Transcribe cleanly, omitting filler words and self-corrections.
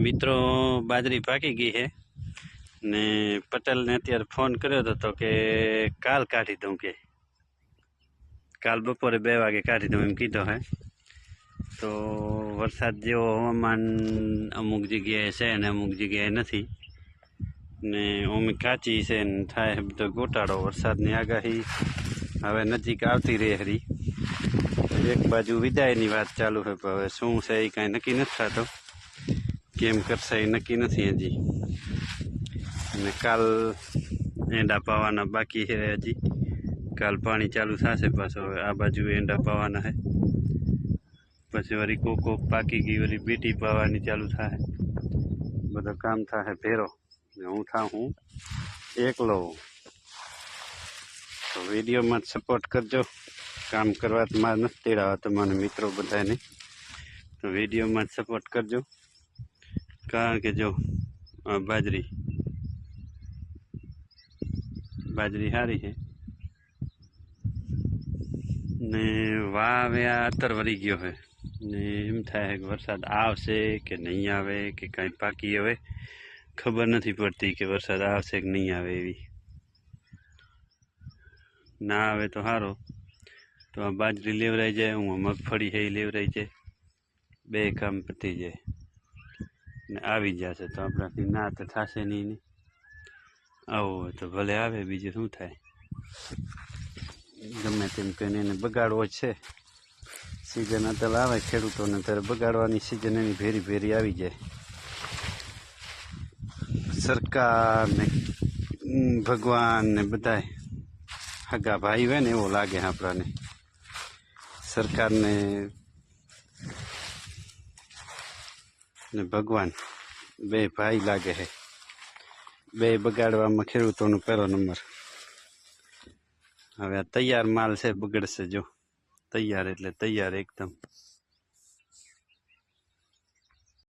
મિત્રો બાજરી પાકી ગઈ છે ને પટેલને અત્યારે ફોન કર્યો હતો તો કે કાલ કાઢી દઉં, કે કાલ બપોરે 2 વાગે કાઢી દઉં એમ કીધો હે। તો વરસાદ જેવો હવામાન અમુક જગ્યાએ છે ને અમુક જગ્યાએ નથી ને ઓમી કાચી છે ને થાય બધો ગોટાળો। વરસાદની આગાહી હવે નજીક આવતી રહે ખરી। એક બાજુ વિદાયની વાત ચાલુ છે પણ હવે શું છે એ કાંઈ નક્કી નથી થતો, કેમ કરશે એ નક્કી નથી હજી। અને કાલ એંડા પાવાના બાકી છે હજી, કાલ પાણી ચાલુ થશે પાછો। હવે આ બાજુ એંડા પાવાના છે, પછી વળી કોક પાકી ગઈ વળી બીટી પાવાની ચાલુ થાય, બધો કામ થાય ભેરો ને હું થાઉં એકલો। તો વિડીયોમાં જ સપોર્ટ કરજો, કામ કરવા તો મારે નથી તેડાવા તમારા મિત્રો બધાને, તો વિડીયોમાં જ સપોર્ટ કરજો। કારણ કે જો બાજરી સારી છે ને વાવ્યા અત્તર વળી ગયો છે ને એમ થાય કે વરસાદ આવશે કે નહીં આવે કે કાંઈ પાકી હવે ખબર નથી પડતી કે વરસાદ આવશે કે નહીં આવે એવી। ના આવે તો સારો, તો આ બાજરી લેવરાઈ જાય, હું મગફળી છે એ લેવરાઈ જાય, 2 કામ પતી જાય ને આવી જશે તો આપણાથી ના તો થશે નહીં ને આવું હોય તો ભલે આવે, બીજું શું થાય। ગમે તેમ કહીને એને બગાડવો જ છે, સિઝન અતલ આવે ખેડૂતોને ત્યારે બગાડવાની સિઝન એની ભેરી ભેરી આવી જાય। સરકાર ને ભગવાન ને બધાય હગા ભાઈ હોય ને એવો લાગે આપણાને। સરકારને ને ભગવાન 2 ભાઈ લાગે છે, 2 બગાડવામાં ખેડૂતોનો પહેલો નંબર। હવે આ તૈયાર માલ છે બગડશે, જો તૈયાર એટલે તૈયાર એકદમ।